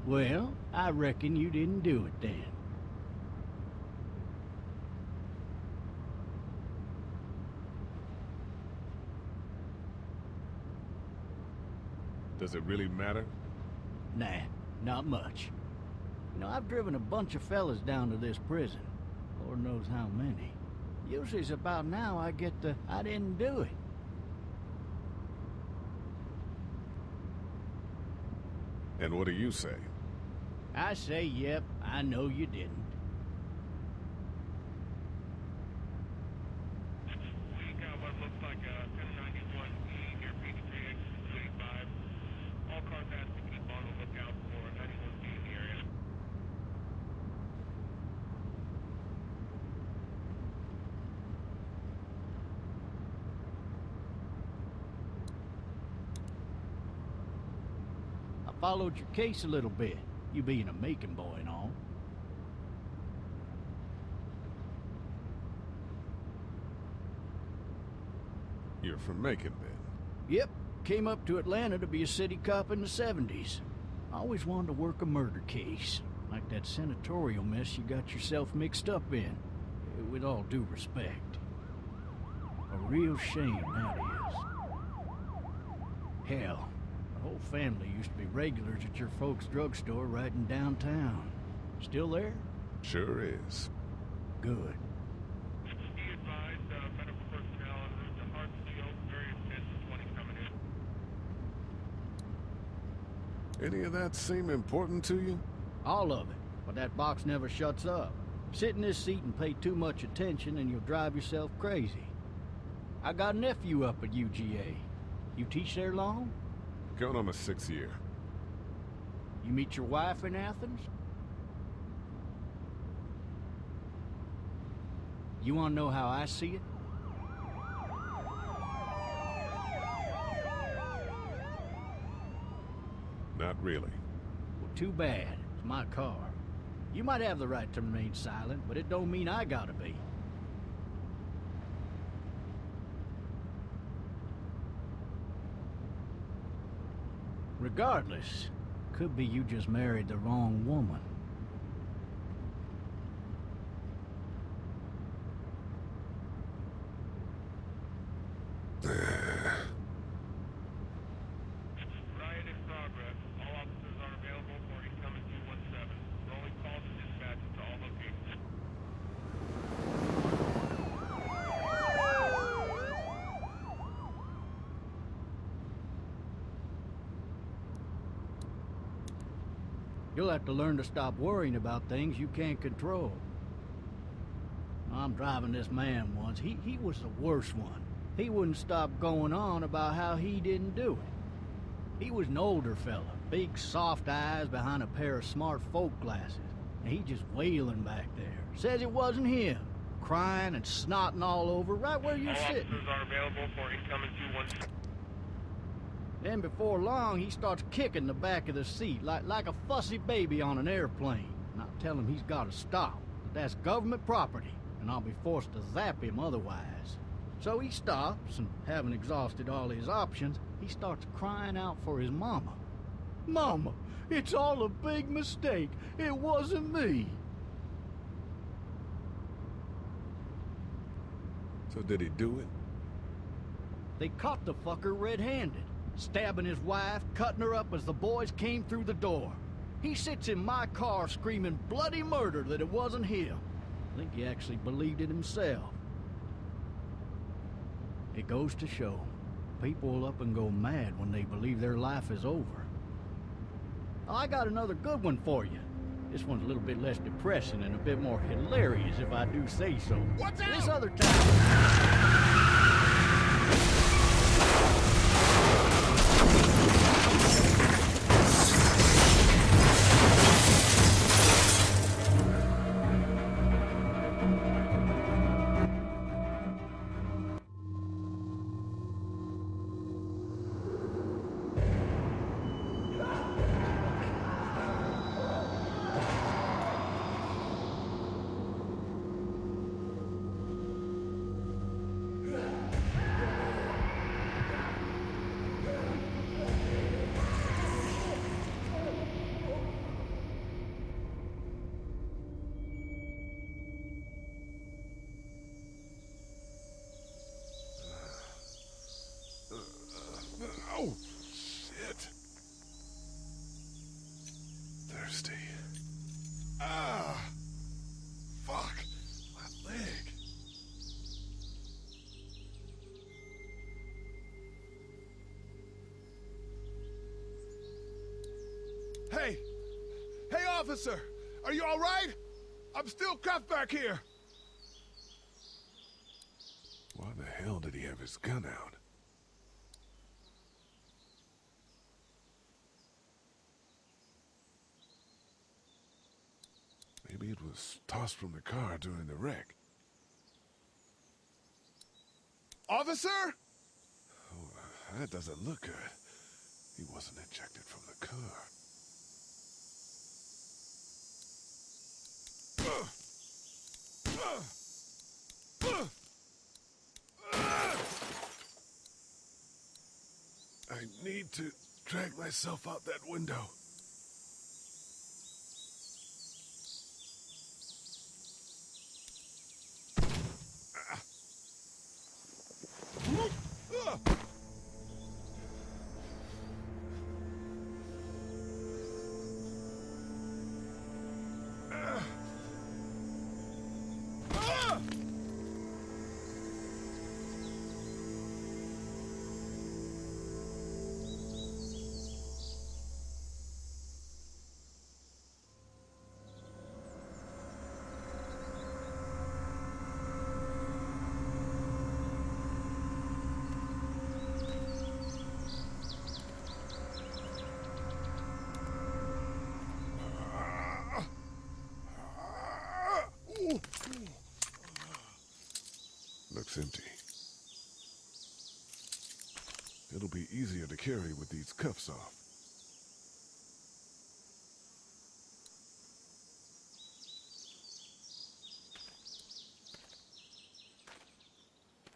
Well, I reckon you didn't do it then. Does it really matter? Nah, not much. You know, I've driven a bunch of fellas down to this prison. Lord knows how many. Usually it's about now I get the, I didn't do it. And what do you say? I say, yep, I know you didn't. We got what looks like a 1091E near Peachtree exit 285. All cars have to keep on the lookout for 91B in the area. I followed your case a little bit, you being a Macon boy and all. You're from Macon, then? Yep, came up to Atlanta to be a city cop in the 70s. I always wanted to work a murder case, like that senatorial mess you got yourself mixed up in, with all due respect. A real shame, that is. Hell, the whole family used to be regulars at your folks' drugstore right in downtown. Still there? Sure is. Good. Be advised, medical personnel en route to Hartsfield, various 10 to 20 coming in. Any of that seem important to you? All of it, but that box never shuts up. Sit in this seat and pay too much attention and you'll drive yourself crazy. I got a nephew up at UGA. You teach there long? Going on my 6th year. You meet your wife in Athens? You want to know how I see it? Not really. Well, too bad. It's my car. You might have the right to remain silent, but it don't mean I gotta be. Regardless, could be you just married the wrong woman. Riot in progress. All officers are available for incoming 217. Rolling calls and dispatches to all locations. You'll have to learn to stop worrying about things you can't control. I'm driving this man once. He was the worst one. He wouldn't stop going on about how he didn't do it. He was an older fella, big soft eyes behind a pair of smart folk glasses. And he just wailing back there. Says it wasn't him. Crying and snotting all over right where you're All sitting. officers are available for incoming 217. Then before long, he starts kicking the back of the seat like a fussy baby on an airplane. And I tell him he's got to stop. That's government property, and I'll be forced to zap him otherwise. So he stops, and having exhausted all his options, he starts crying out for his mama. Mama, it's all a big mistake. It wasn't me. So did he do it? They caught the fucker red-handed, stabbing his wife, cutting her up as the boys came through the door. He sits in my car screaming bloody murder that it wasn't him. I think he actually believed it himself. It goes to show, people will up and go mad when they believe their life is over. I got another good one for you. This one's a little bit less depressing and a bit more hilarious if I do say so. What's out? This other time... Hey! Hey, officer! Are you all right? I'm still cuffed back here! Why the hell did he have his gun out? Maybe it was tossed from the car during the wreck. Officer? Oh, that doesn't look good. He wasn't ejected from the car. I need to drag myself out that window. Looks empty. It'll be easier to carry with these cuffs off.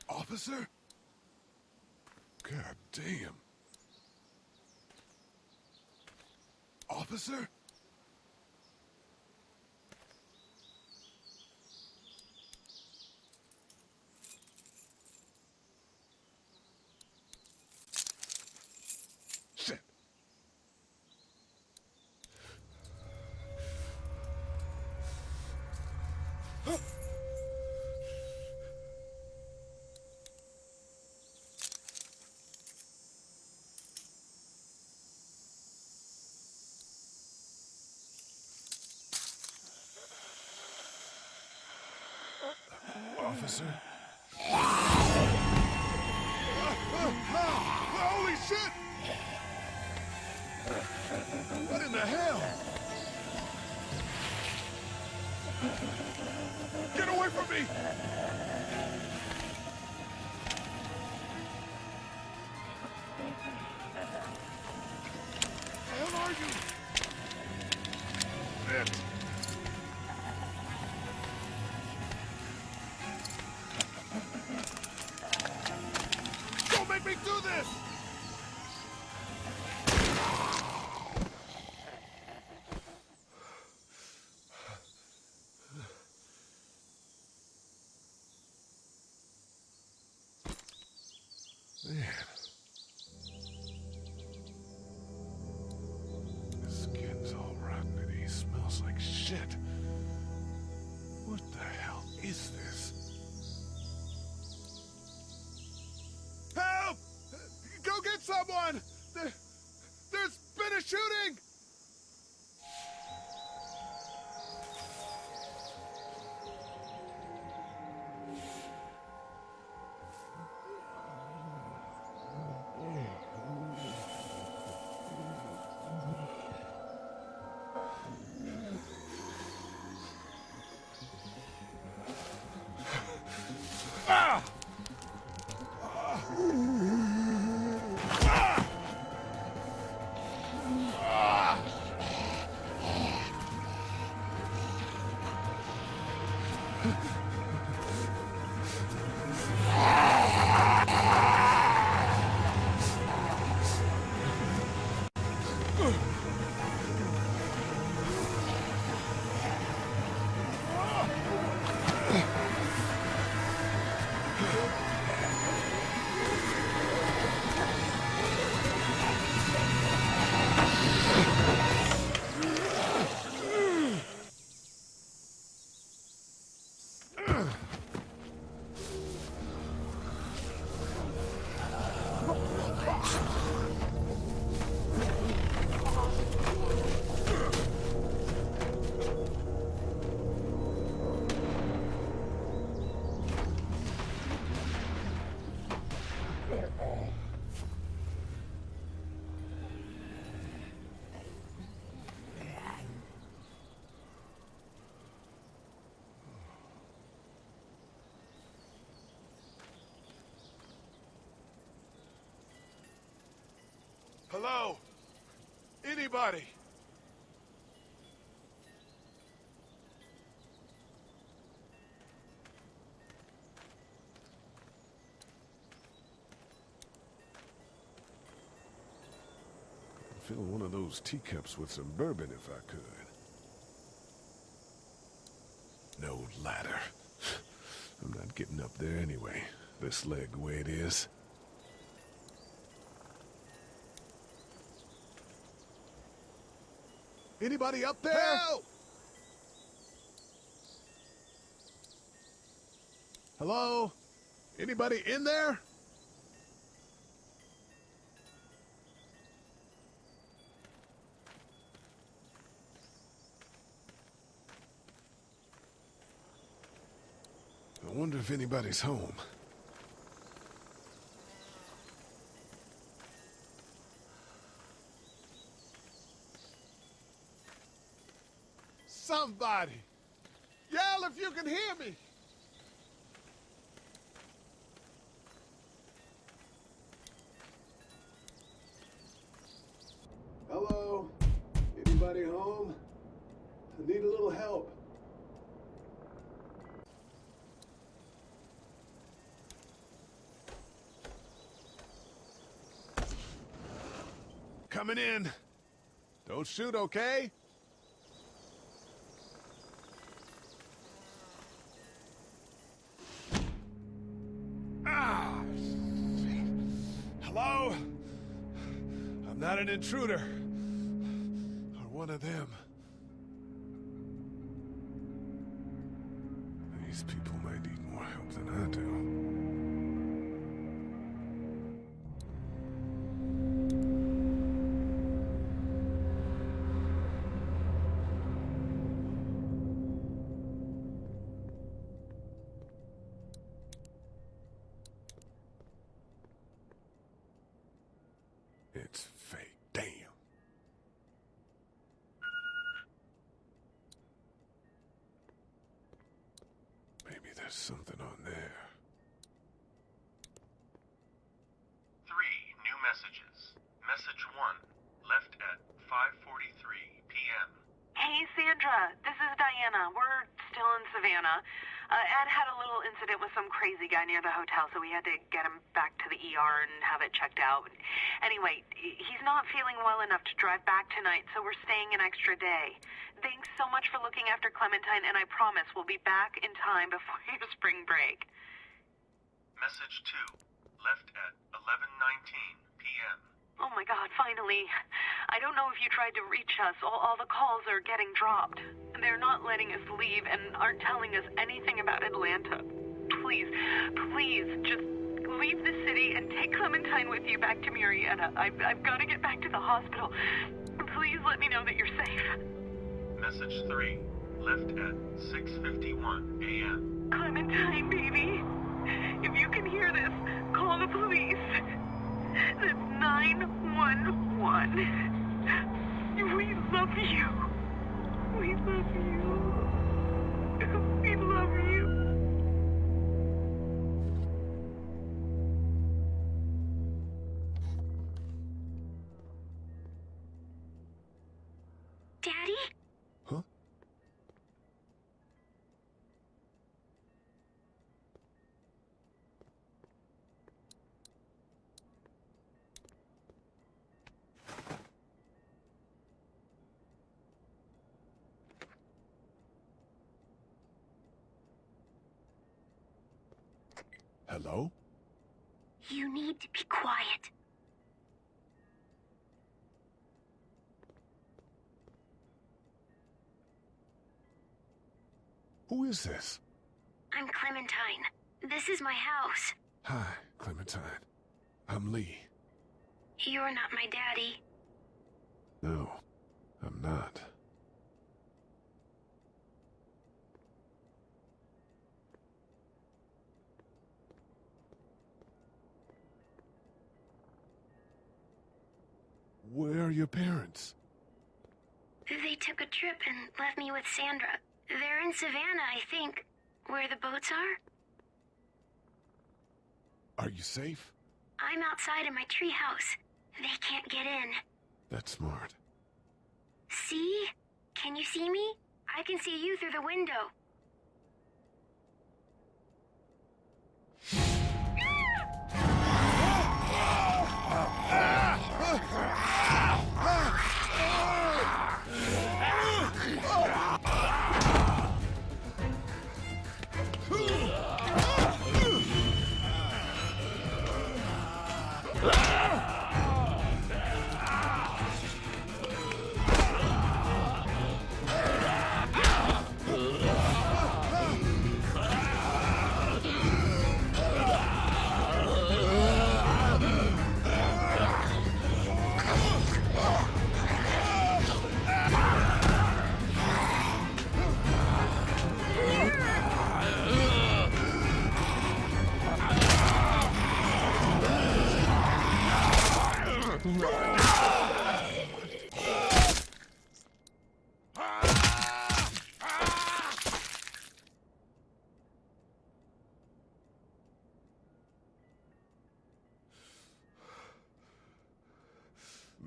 Officer? God damn. Officer? Shit. Officer? Holy shit! What in the hell? Get away from me! The hell are you? Shit! Don't make me do this! Man. His skin's all rotten and he smells like shit. What the hell is this? Help! Go get someone! There's been a shooting! Ah! Hello? Anybody? I'd fill one of those teacups with some bourbon if I could. No ladder. I'm not getting up there anyway. This leg the way it is. Anybody up there? Help! Hello? Anybody in there? I wonder if anybody's home. Somebody! Yell if you can hear me! Hello? Anybody home? I need a little help. Coming in. Don't shoot, okay? Ah! Hello? I'm not an intruder. Or one of them. These people might need more help than I do. It's fake. Damn. Maybe there's something on there. 3 new messages. Message 1, left at 5:43 p.m. Hey, Sandra. This is Diana. We're still in Savannah. Ed had a little incident with some crazy guy near the hotel, so we had to get him back to the ER and have it checked out. Anyway, he's not feeling well enough to drive back tonight, so we're staying an extra day. Thanks so much for looking after Clementine, and I promise we'll be back in time before your spring break. Message 2, left at 11:19 p.m. Oh my God, finally. I don't know if you tried to reach us. All the calls are getting dropped. They're not letting us leave and aren't telling us anything about Atlanta. Please, please, just leave the city and take Clementine with you back to Marietta. I've got to get back to the hospital. Please let me know that you're safe. Message 3, left at 6:51 a.m. Clementine, baby. If you can hear this, call the police. That's 911. We love you. We love you. We love you. Daddy? Huh? Hello? You need to be quiet. Who is this? I'm Clementine. This is my house. Hi, Clementine. I'm Lee. You're not my daddy. No, I'm not. Where are your parents? They took a trip and left me with Sandra. They're in Savannah, I think. Where the boats are? Are you safe? I'm outside in my treehouse. They can't get in. That's smart. See? Can you see me? I can see you through the window.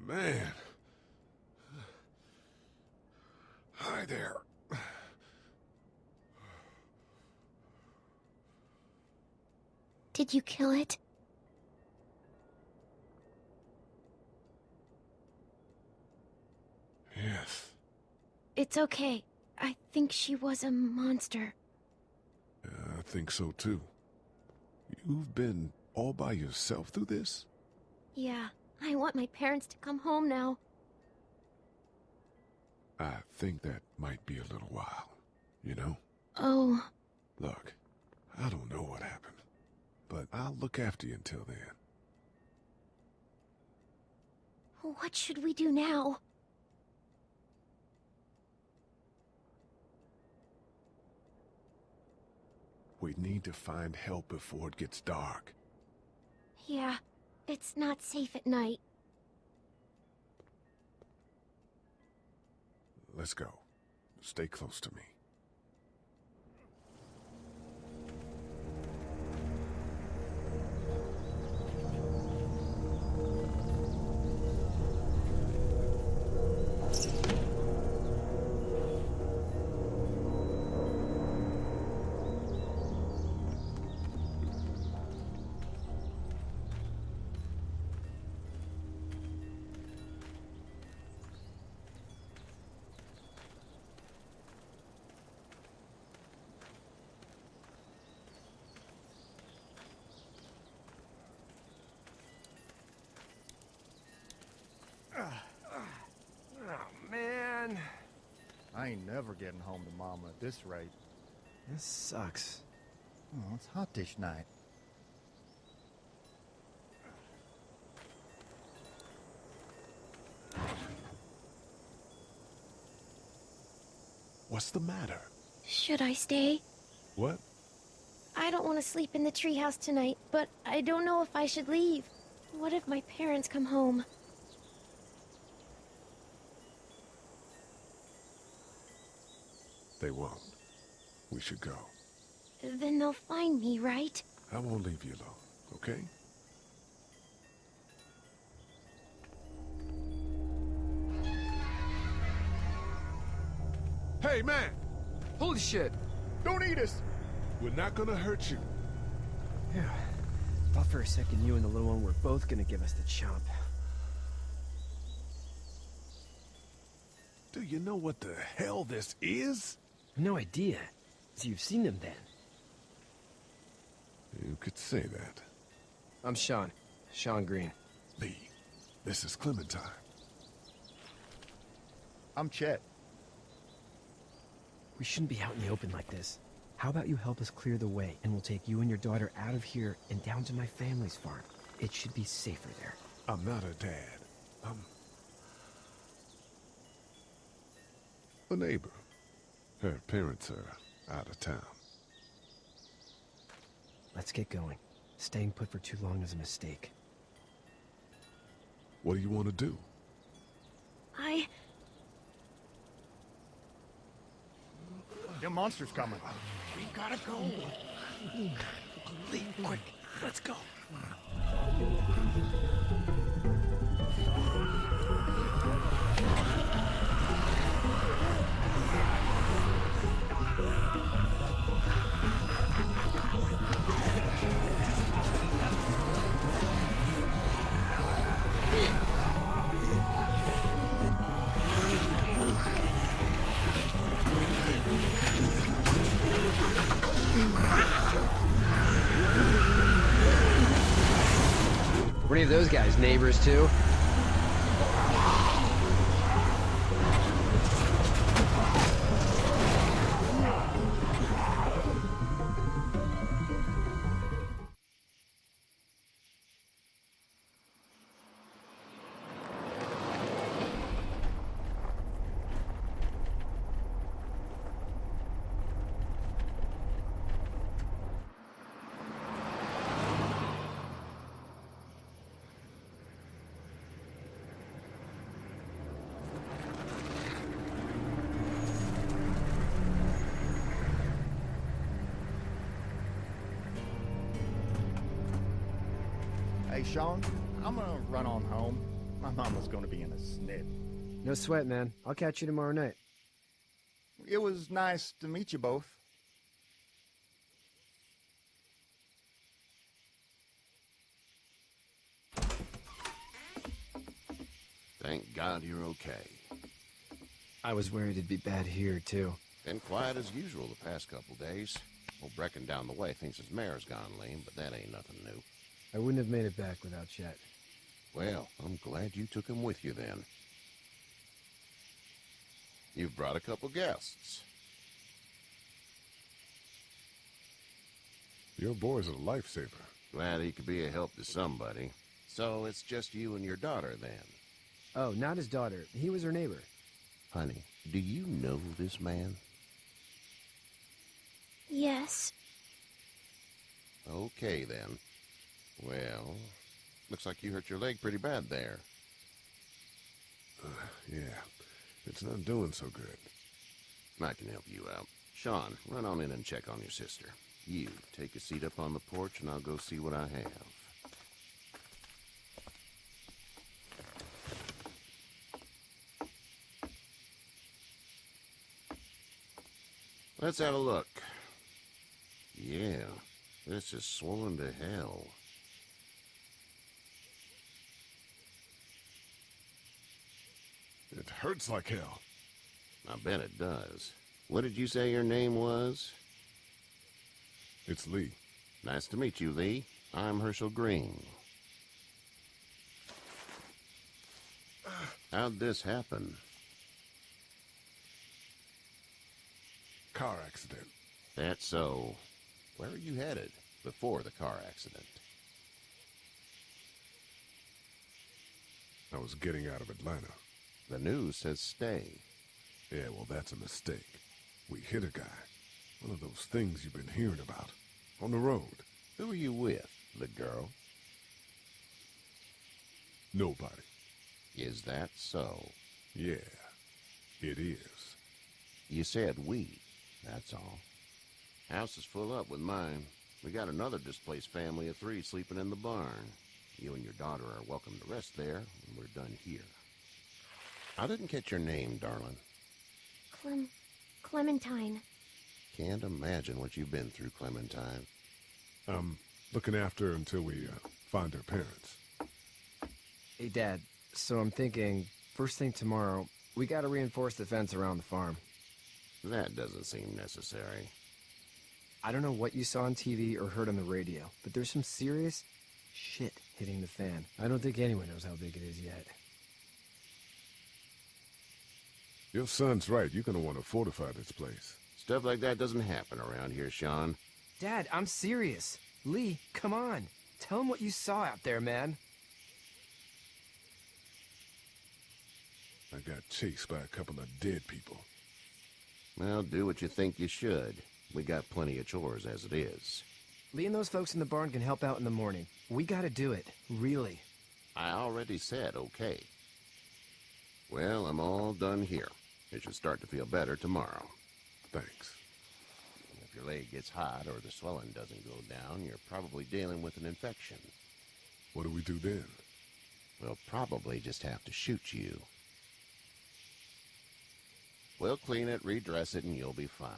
Man. Hi there. Did you kill it? Yes. It's okay. I think she was a monster. I think so too. You've been all by yourself through this? Yeah, I want my parents to come home now. I think that might be a little while, you know? Oh. Look, I don't know what happened, but I'll look after you until then. What should we do now? We need to find help before it gets dark. Yeah, it's not safe at night. Let's go. Stay close to me. Oh, man. I ain't never getting home to Mama at this rate. This sucks. Oh, it's hot dish night. What's the matter? Should I stay? What? I don't want to sleep in the treehouse tonight, but I don't know if I should leave. What if my parents come home? They won't. We should go. Then they'll find me, right? I won't leave you alone, okay? Hey, man! Holy shit! Don't eat us! We're not gonna hurt you. Yeah. Thought for a second you and the little one were both gonna give us the chomp. Do you know what the hell this is? No idea. So you've seen them then? You could say that. I'm Sean. Sean Green. Lee, this is Clementine. I'm Chet. We shouldn't be out in the open like this. How about you help us clear the way, and we'll take you and your daughter out of here and down to my family's farm. It should be safer there. I'm not her dad. I'm a neighbor. Her parents are out of town. Let's get going. Staying put for too long is a mistake. What do you want to do? Them monster's coming. We gotta go. Lee, quick, let's go. of those guys neighbors, too? Hey, Sean, I'm gonna run on home. My mama's gonna be in a snit. No sweat, man. I'll catch you tomorrow night. It was nice to meet you both. Thank God you're okay. I was worried it'd be bad here, too. Been quiet as usual the past couple days. Old Brecken down the way thinks his mare's gone lame, but that ain't nothing new. I wouldn't have made it back without Chet. Well, I'm glad you took him with you then. You've brought a couple guests. Your boy's a lifesaver. Glad he could be a help to somebody. So it's just you and your daughter then? Oh, not his daughter. He was her neighbor. Honey, do you know this man? Yes. Okay then. Well, looks like you hurt your leg pretty bad there. Yeah, it's not doing so good. I can help you out. Sean, run on in and check on your sister. You, take a seat up on the porch and I'll go see what I have. Let's have a look. Yeah, this is swollen to hell. It hurts like hell. I bet it does. What did you say your name was? It's Lee. Nice to meet you, Lee. I'm Herschel Green. How'd this happen? Car accident. That's so. Where were you headed before the car accident? I was getting out of Atlanta. The news says stay. Yeah, well, that's a mistake. We hit a guy. One of those things you've been hearing about. On the road. Who are you with? The girl? Nobody. Is that so? Yeah, it is. You said we. That's all. House is full up with mine. We got another displaced family of 3 sleeping in the barn. You and your daughter are welcome to rest there when we're done here. I didn't catch your name, darling. Clementine. Can't imagine what you've been through, Clementine. I'm looking after her until we find her parents. Hey, Dad. So I'm thinking, first thing tomorrow, we gotta reinforce the fence around the farm. That doesn't seem necessary. I don't know what you saw on TV or heard on the radio, but there's some serious shit hitting the fan. I don't think anyone knows how big it is yet. Your son's right. You're gonna want to fortify this place. Stuff like that doesn't happen around here, Sean. Dad, I'm serious. Lee, come on. Tell him what you saw out there, man. I got chased by a couple of dead people. Well, do what you think you should. We got plenty of chores as it is. Lee and those folks in the barn can help out in the morning. We gotta do it. Really. I already said okay. Well, I'm all done here. You should start to feel better tomorrow. Thanks. If your leg gets hot or the swelling doesn't go down, you're probably dealing with an infection. What do we do then? We'll probably just have to shoot you. We'll clean it, redress it, and you'll be fine.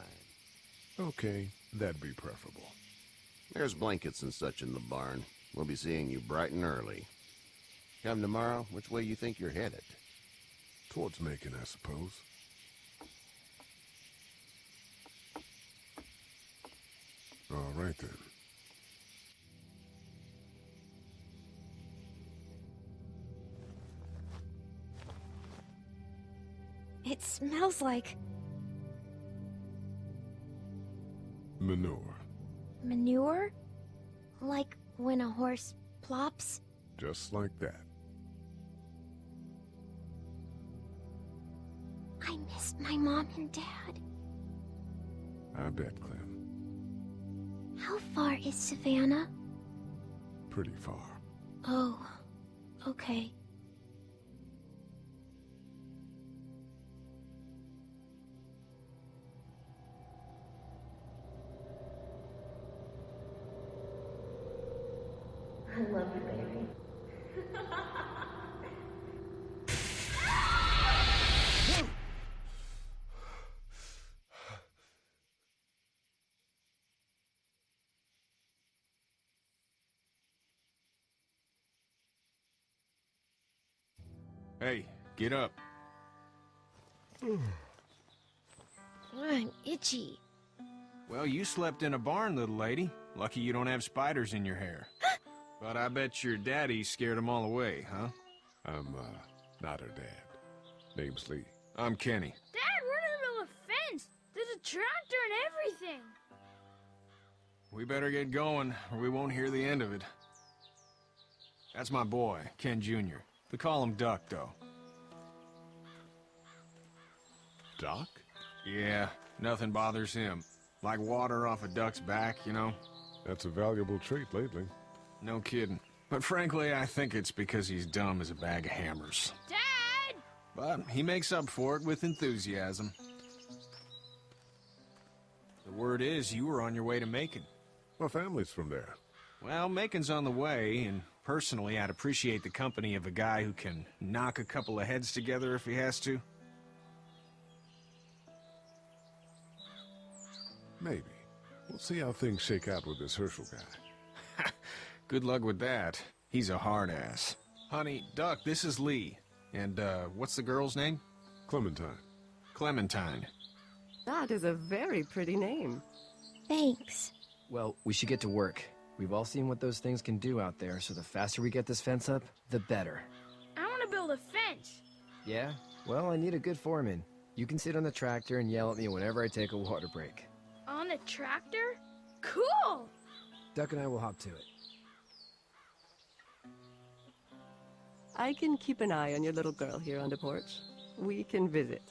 Okay, that'd be preferable. There's blankets and such in the barn. We'll be seeing you bright and early. Come tomorrow, which way you think you're headed? Towards Macon, I suppose. All right, then. It smells like... Manure. manure? Like when a horse plops? Just like that. I miss my mom and dad. I bet, Clem. How far is Savannah? Pretty far. Oh, okay. I love you, baby. Hey, get up. I'm itchy. Well, you slept in a barn, little lady. Lucky you don't have spiders in your hair. But I bet your daddy scared them all away, huh? I'm, not her dad. Name's Lee. I'm Kenny. Dad, we're in the middle of a fence. There's a tractor and everything. We better get going, or we won't hear the end of it. That's my boy, Ken Jr. We call him Duck, though. Doc? Yeah, nothing bothers him. Like water off a duck's back, you know? That's a valuable trait lately. No kidding. But frankly, I think it's because he's dumb as a bag of hammers. Dad! But he makes up for it with enthusiasm. The word is you were on your way to Macon. My family's from there. Well, Macon's on the way, and personally, I'd appreciate the company of a guy who can knock a couple of heads together if he has to. Maybe. We'll see how things shake out with this Herschel guy. Good luck with that. He's a hard ass. Honey, Duck, this is Lee. And, what's the girl's name? Clementine. Clementine. That is a very pretty name. Thanks. Well, we should get to work. We've all seen what those things can do out there, so the faster we get this fence up, the better. I want to build a fence. Yeah? Well, I need a good foreman. You can sit on the tractor and yell at me whenever I take a water break. On a tractor? Cool! Duck and I will hop to it. I can keep an eye on your little girl here on the porch. We can visit.